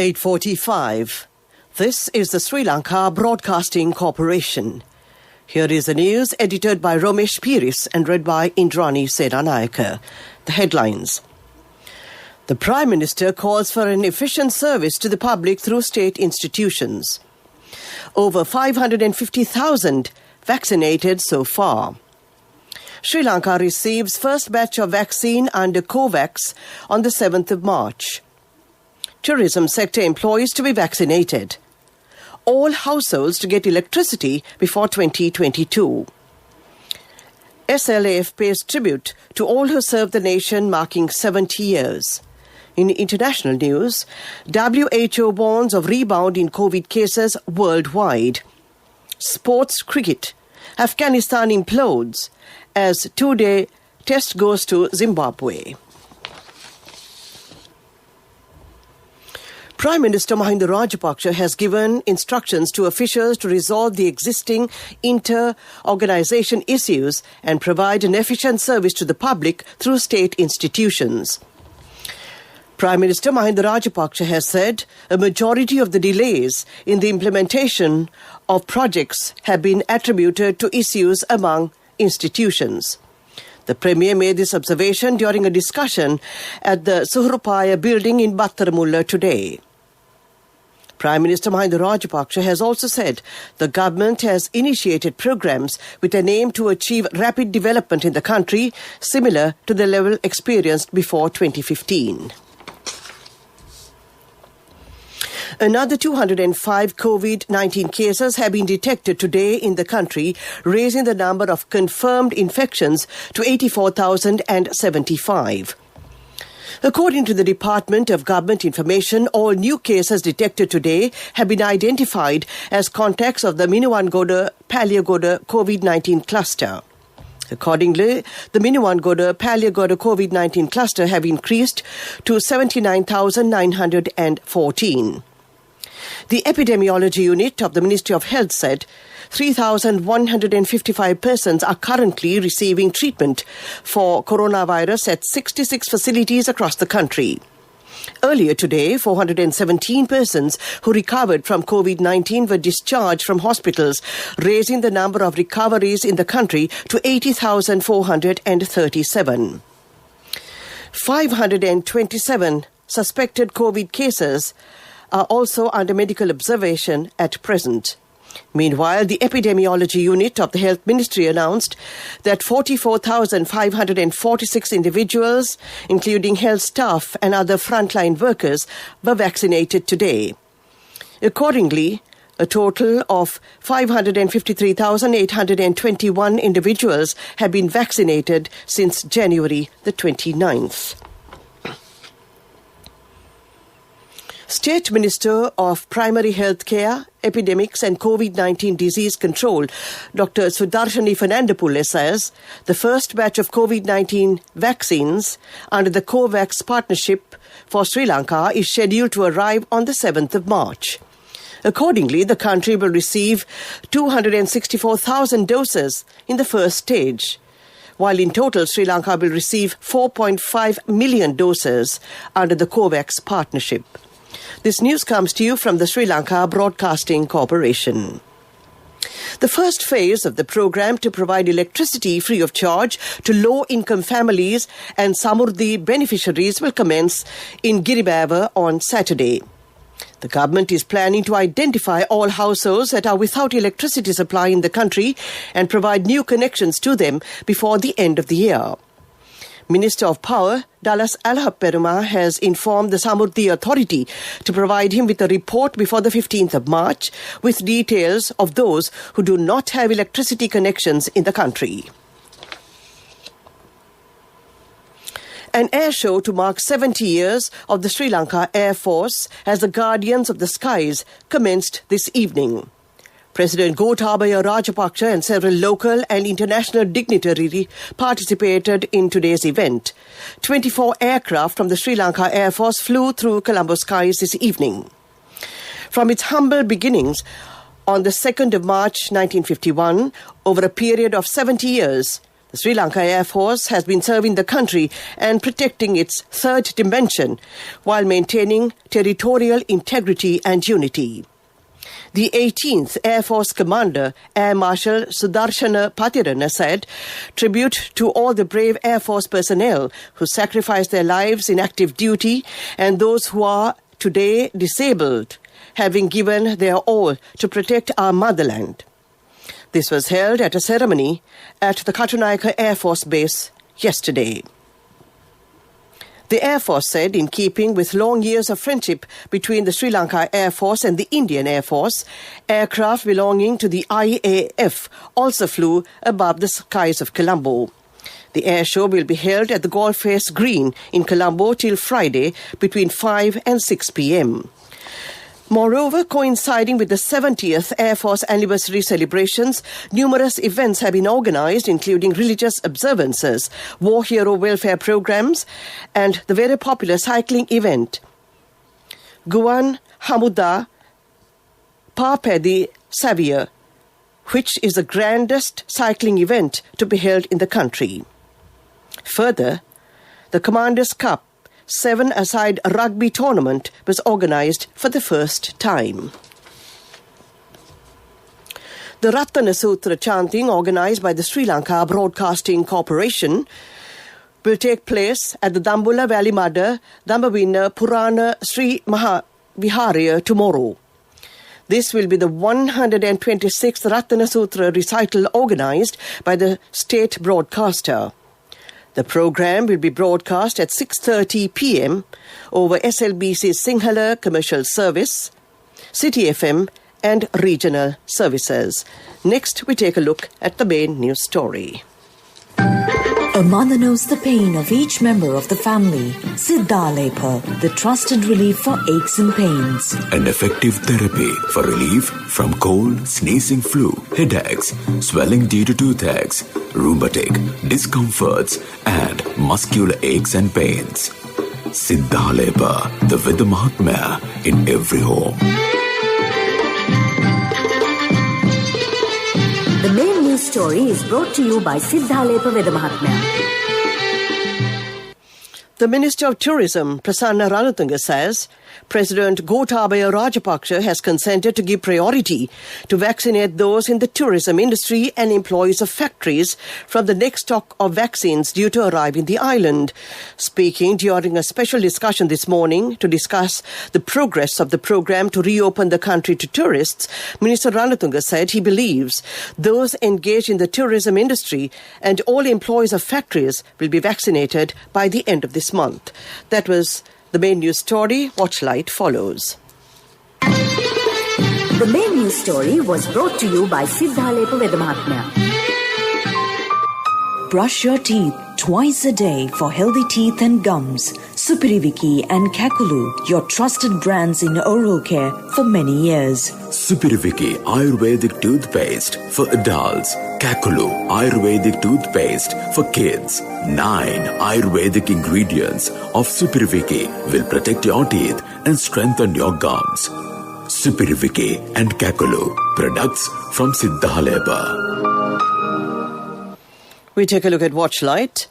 8:45. This is the Sri Lanka Broadcasting Corporation. Here is the news edited by Romesh Piris and read by Indrani Senanayake. The headlines. The Prime Minister calls for an efficient service to the public through state institutions. Over 550,000 vaccinated so far. Sri Lanka receives first batch of vaccine under COVAX on the 7th of March. Tourism sector employees to be vaccinated. All households to get electricity before 2022. SLAF pays tribute to all who served the nation, marking 70 years. In international news, WHO warns of rebound in COVID cases worldwide. Sports cricket. Afghanistan implodes as two-day test goes to Zimbabwe. Prime Minister Mahinda Rajapaksa has given instructions to officials to resolve the existing inter-organisation issues and provide an efficient service to the public through state institutions. Prime Minister Mahinda Rajapaksa has said a majority of the delays in the implementation of projects have been attributed to issues among institutions. The Premier made this observation during a discussion at the Suhrupaya building in Battaramulla today. Prime Minister Mahinda Rajapaksa has also said the government has initiated programs with an aim to achieve rapid development in the country, similar to the level experienced before 2015. Another 205 COVID-19 cases have been detected today in the country, raising the number of confirmed infections to 84,075. According to the Department of Government Information, all new cases detected today have been identified as contacts of the Minuwangoda-Palyagoda COVID-19 cluster. Accordingly, the Minuwangoda-Palyagoda COVID-19 cluster have increased to 79,914. The Epidemiology Unit of the Ministry of Health said 3,155 persons are currently receiving treatment for coronavirus at 66 facilities across the country. Earlier today, 417 persons who recovered from COVID-19 were discharged from hospitals, raising the number of recoveries in the country to 80,437. 527 suspected COVID cases are also under medical observation at present. Meanwhile, the Epidemiology Unit of the Health Ministry announced that 44,546 individuals, including health staff and other frontline workers, were vaccinated today. Accordingly, a total of 553,821 individuals have been vaccinated since January the 29th. State Minister of Primary Health Care, Epidemics and COVID-19 Disease Control, Dr. Sudarshani Fernandopulle says the first batch of COVID-19 vaccines under the COVAX partnership for Sri Lanka is scheduled to arrive on the 7th of March. Accordingly, the country will receive 264,000 doses in the first stage, while in total Sri Lanka will receive 4.5 million doses under the COVAX partnership. This news comes to you from the Sri Lanka Broadcasting Corporation. The first phase of the program to provide electricity free of charge to low-income families and Samurdhi beneficiaries will commence in Giribawa on Saturday. The government is planning to identify all households that are without electricity supply in the country and provide new connections to them before the end of the year. Minister of Power, Dallas Alhapperuma, has informed the Samurdhi Authority to provide him with a report before the 15th of March with details of those who do not have electricity connections in the country. An air show to mark 70 years of the Sri Lanka Air Force as the Guardians of the Skies commenced this evening. President Gotabaya Rajapaksa and several local and international dignitaries participated in today's event. 24 aircraft from the Sri Lanka Air Force flew through Colombo skies this evening. From its humble beginnings on the 2nd of March 1951, over a period of 70 years, The Sri Lanka Air Force has been serving the country and protecting its third dimension while maintaining territorial integrity and unity. The 18th Air Force Commander, Air Marshal Sudarshana Patirana, said, "Tribute to all the brave Air Force personnel who sacrificed their lives in active duty and those who are today disabled, having given their all to protect our motherland." This was held at a ceremony at the Katunayaka Air Force Base yesterday. The Air Force said, in keeping with long years of friendship between the Sri Lanka Air Force and the Indian Air Force, aircraft belonging to the IAF also flew above the skies of Colombo. The air show will be held at the Golf Face Green in Colombo till Friday between 5 and 6 p.m. Moreover, coinciding with the 70th Air Force anniversary celebrations, numerous events have been organized, including religious observances, war hero welfare programs, and the very popular cycling event, Guan Hamuda Papedi Savia, which is the grandest cycling event to be held in the country. Further, the Commander's Cup 7-a-side rugby tournament was organized for the first time. The Ratana Sutra chanting organized by the Sri Lanka Broadcasting Corporation will take place at the Dambulla Valley Mada Dambavina Purana Sri Mahaviharya tomorrow. This will be the 126th Ratana Sutra recital organized by the state broadcaster. The program will be broadcast at 6:30 p.m. over SLBC Sinhala commercial service, City FM and regional services. Next, we take a look at the main news story. A mother knows the pain of each member of the family. Siddhalepa, the trusted relief for aches and pains. An effective therapy for relief from cold, sneezing, flu, headaches, swelling due to toothaches, rheumatic, discomforts, and muscular aches and pains. Siddhalepa, the Vidamahatmya in every home. The main news story is brought to you by Siddhalepa Vedamahatmya. The Minister of Tourism, Prasanna Ranatunga, says President Gotabaya Rajapaksa has consented to give priority to vaccinate those in the tourism industry and employees of factories from the next stock of vaccines due to arrive in the island. Speaking during a special discussion this morning to discuss the progress of the program to reopen the country to tourists, Minister Ranatunga said he believes those engaged in the tourism industry and all employees of factories will be vaccinated by the end of this month. That was the main news story. Watchlight follows. The main news story was brought to you by Siddhalepa Vedamahatmya. Brush your teeth twice a day for healthy teeth and gums. Supiriviki and Kakulu, your trusted brands in oral care for many years. Supiriviki Ayurvedic toothpaste for adults. Kakulu Ayurvedic toothpaste for kids. 9 Ayurvedic ingredients of Supiriviki will protect your teeth and strengthen your gums. Supiriviki and Kakulu, products from Siddhalepa. We take a look at Watchlight.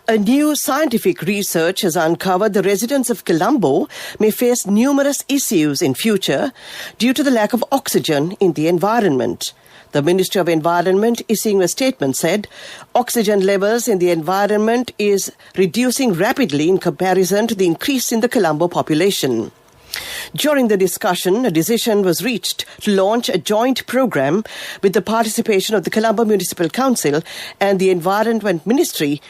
A new scientific research has uncovered the residents of Colombo may face numerous issues in future due to the lack of oxygen in the environment. The Ministry of Environment, issuing a statement, said oxygen levels in the environment is reducing rapidly in comparison to the increase in the Colombo population. During the discussion, a decision was reached to launch a joint program with the participation of the Colombo Municipal Council and the Environment Ministry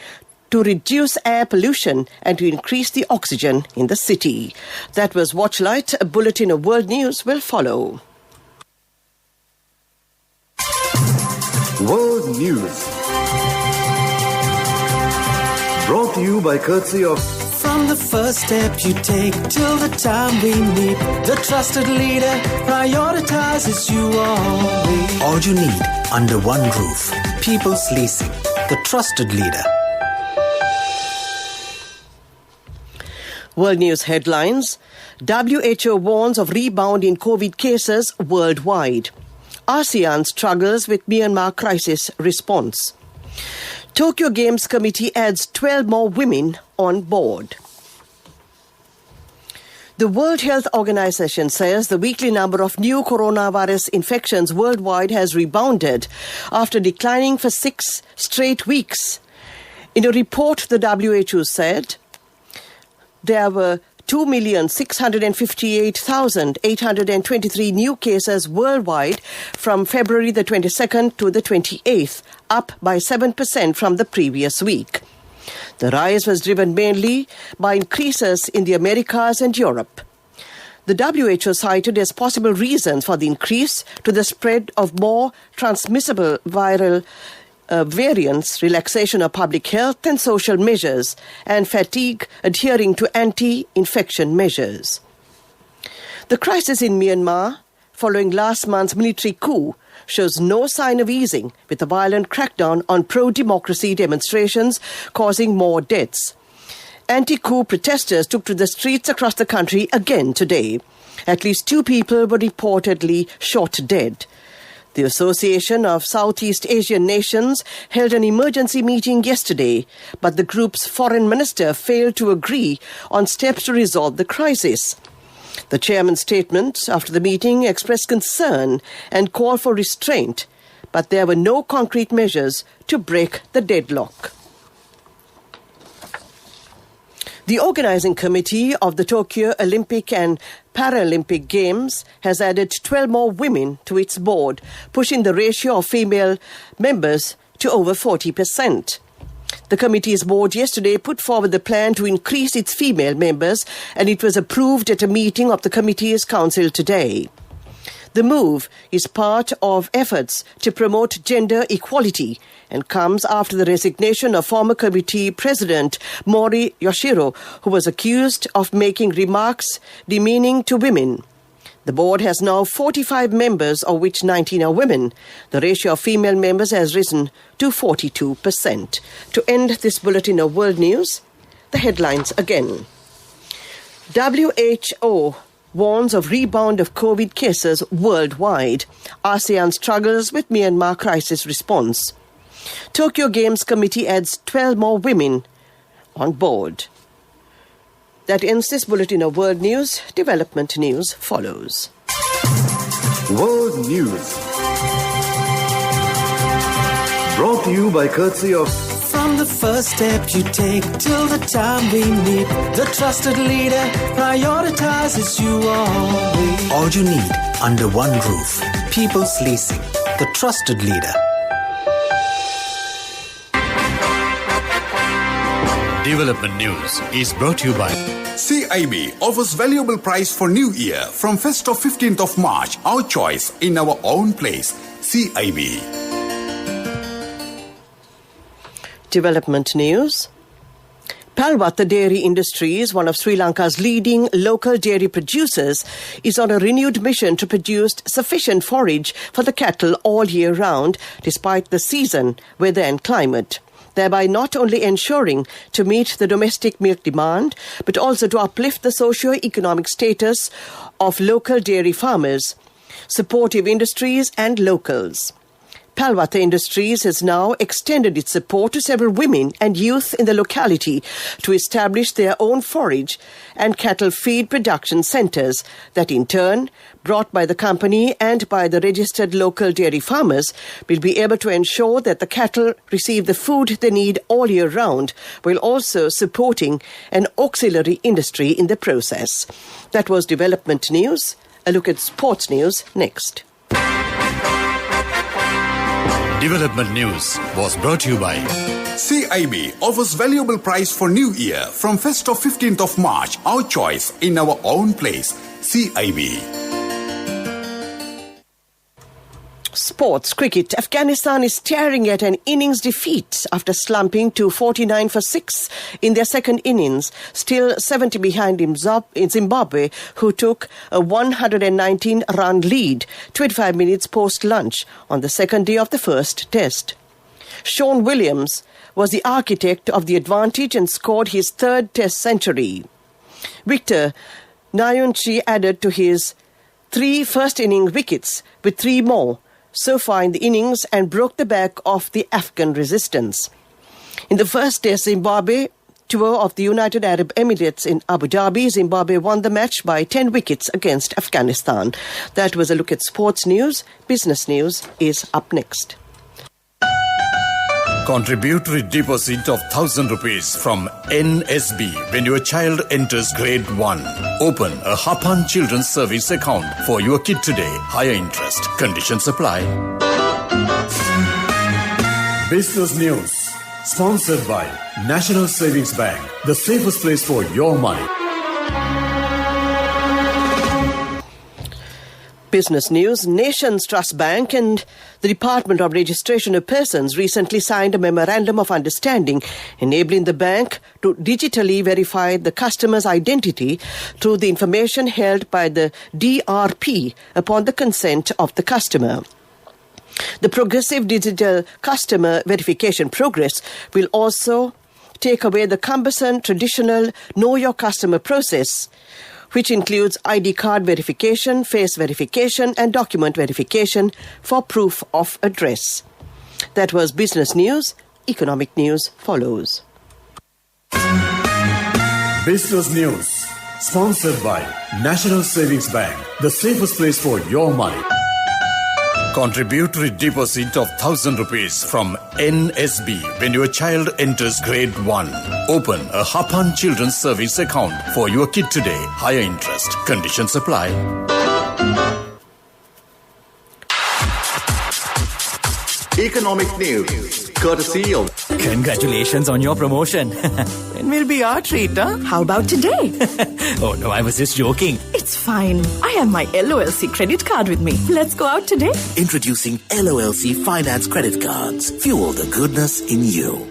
to reduce air pollution and to increase the oxygen in the city. That was Watchlight. A bulletin of world news will follow. World News. Brought to you by courtesy of... From the first step you take till the time we meet, the trusted leader prioritizes you always. All you need under one roof. People's Leasing, the trusted leader. World News headlines. WHO warns of rebound in COVID cases worldwide. ASEAN struggles with Myanmar crisis response. Tokyo Games Committee adds 12 more women on board. The World Health Organization says the weekly number of new coronavirus infections worldwide has rebounded after declining for 6 straight weeks. In a report, the WHO said there were 2,658,823 new cases worldwide from February the 22nd to the 28th, up by 7% from the previous week. The rise was driven mainly by increases in the Americas and Europe. The WHO cited as possible reasons for the increase to the spread of more transmissible viral variants, relaxation of public health and social measures, and fatigue adhering to anti-infection measures. The crisis in Myanmar, following last month's military coup, shows no sign of easing, with a violent crackdown on pro-democracy demonstrations causing more deaths. Anti-coup protesters took to the streets across the country again today. At least 2 people were reportedly shot dead. The Association of Southeast Asian Nations held an emergency meeting yesterday, but the group's foreign minister failed to agree on steps to resolve the crisis. The chairman's statement after the meeting expressed concern and called for restraint, but there were no concrete measures to break the deadlock. The organizing committee of the Tokyo Olympic and Paralympic Games has added 12 more women to its board, pushing the ratio of female members to over 40%. The committee's board yesterday put forward the plan to increase its female members, and it was approved at a meeting of the committee's council today. The move is part of efforts to promote gender equality and comes after the resignation of former committee president Mori Yoshiro, who was accused of making remarks demeaning to women. The board has now 45 members, of which 19 are women. The ratio of female members has risen to 42%. To end this bulletin of world news, the headlines again. WHO warns of rebound of COVID cases worldwide. ASEAN struggles with Myanmar crisis response. Tokyo Games Committee adds 12 more women on board. That ends this bulletin of world news. Development news follows. World News. Brought to you by courtesy of... From the first step you take till the time we meet, the trusted leader prioritizes you always. All you need under one roof. People's Leasing, the trusted leader. Development News is brought to you by CIB offers valuable prize for New Year from 1st to 15th of March. Our choice in our own place. CIB. Development news. Palwatha Dairy Industries, one of Sri Lanka's leading local dairy producers, is on a renewed mission to produce sufficient forage for the cattle all year round, despite the season, weather and climate, thereby not only ensuring to meet the domestic milk demand, but also to uplift the socio-economic status of local dairy farmers, supportive industries and locals. Palwatha Industries has now extended its support to several women and youth in the locality to establish their own forage and cattle feed production centres that in turn, brought by the company and by the registered local dairy farmers, will be able to ensure that the cattle receive the food they need all year round, while also supporting an auxiliary industry in the process. That was development news. A look at sports news next. Development News was brought to you by CIB offers valuable prize for New Year from 1st to 15th of March. Our choice in our own place. CIB. Sports cricket. Afghanistan is staring at an innings defeat after slumping to 49 for 6 in their second innings, still 70 behind in Zimbabwe, who took a 119-run lead 25 minutes post-lunch on the second day of the first test. Sean Williams was the architect of the advantage and scored his third test century. Victor Nyunchi added to his 3 first-inning wickets with 3 more so far in the innings and broke the back of the Afghan resistance. In the first day Zimbabwe tour of the United Arab Emirates in Abu Dhabi, Zimbabwe won the match by 10 wickets against Afghanistan. That was a look at sports news. Business news is up next. Contributory deposit of 1,000 rupees from NSB when your child enters grade 1. Open a Hapan Children's Service account for your kid today. Higher interest. Conditions apply. Business News, sponsored by National Savings Bank, the safest place for your money. Business news. Nations Trust Bank and the Department of Registration of Persons recently signed a memorandum of understanding enabling the bank to digitally verify the customer's identity through the information held by the DRP upon the consent of the customer. The Progressive Digital Customer Verification Progress will also take away the cumbersome traditional Know Your Customer process, which includes ID card verification, face verification and document verification for proof of address. That was business news. Economic news follows. Business News, sponsored by National Savings Bank, the safest place for your money. Contributory deposit of 1,000 rupees from NSB when your child enters grade 1. Open a Hapan Children's Service account for your kid today. Higher interest. Conditions apply. Economic news, courtesy of... Congratulations on your promotion. When will be our treat, huh? How about today? Oh no, I was just joking. It's fine. I have my LOLC credit card with me. Let's go out today. Introducing LOLC Finance Credit Cards. Fuel the goodness in you.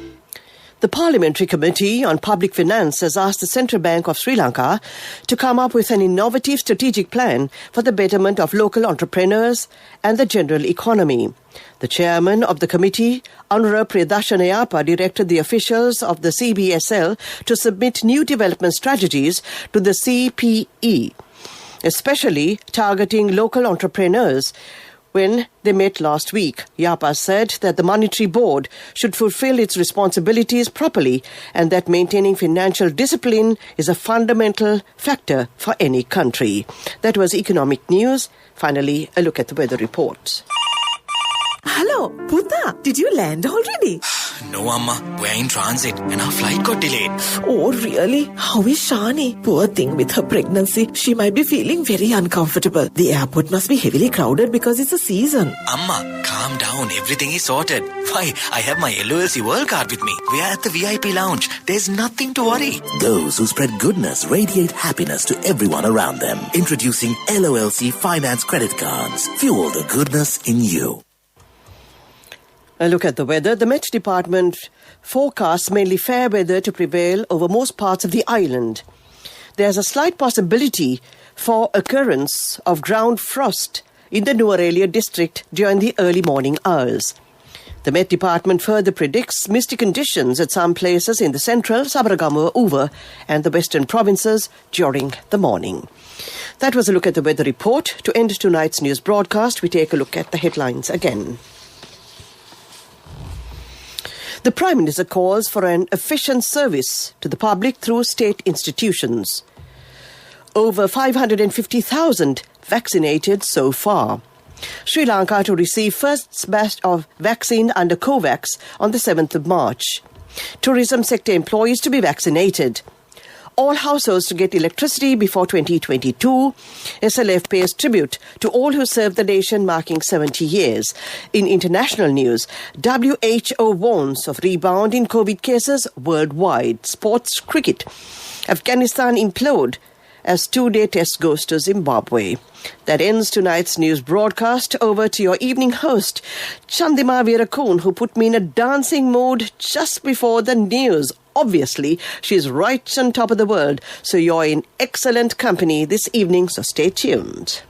The Parliamentary Committee on Public Finance has asked the Central Bank of Sri Lanka to come up with an innovative strategic plan for the betterment of local entrepreneurs and the general economy. The chairman of the committee, Honourable Priyadarshanayapa, directed the officials of the CBSL to submit new development strategies to the CPE, especially targeting local entrepreneurs. When they met last week, Yapa said that the Monetary Board should fulfill its responsibilities properly and that maintaining financial discipline is a fundamental factor for any country. That was economic news. Finally, a look at the weather report. Hello, Puta. Did you land already? No, Amma. We're in transit and our flight got delayed. Oh, really? How is Shani? Poor thing with her pregnancy. She might be feeling very uncomfortable. The airport must be heavily crowded because it's a season. Amma, calm down. Everything is sorted. Why, I have my LOLC World Card with me. We are at the VIP lounge. There's nothing to worry. Those who spread goodness radiate happiness to everyone around them. Introducing LOLC Finance Credit Cards. Fuel the goodness in you. A look at the weather. The Met Department forecasts mainly fair weather to prevail over most parts of the island. There's a slight possibility for occurrence of ground frost in the Nuwara district during the early morning hours. The Met Department further predicts misty conditions at some places in the central, Sabaragamuwa, Uva and the western provinces during the morning. That was a look at the weather report. To end tonight's news broadcast, we take a look at the headlines again. The Prime Minister calls for an efficient service to the public through state institutions. Over 550,000 vaccinated so far. Sri Lanka to receive first batch of vaccine under COVAX on the 7th of March. Tourism sector employees to be vaccinated. All households to get electricity before 2022. SLF pays tribute to all who served the nation, marking 70 years. In international news, WHO warns of rebound in COVID cases worldwide. Sports cricket. Afghanistan implode as two-day test goes to Zimbabwe. That ends tonight's news broadcast. Over to your evening host, Chandima Veerakun, who put me in a dancing mood just before the news. Obviously, she's right on top of the world, so you're in excellent company this evening, so stay tuned.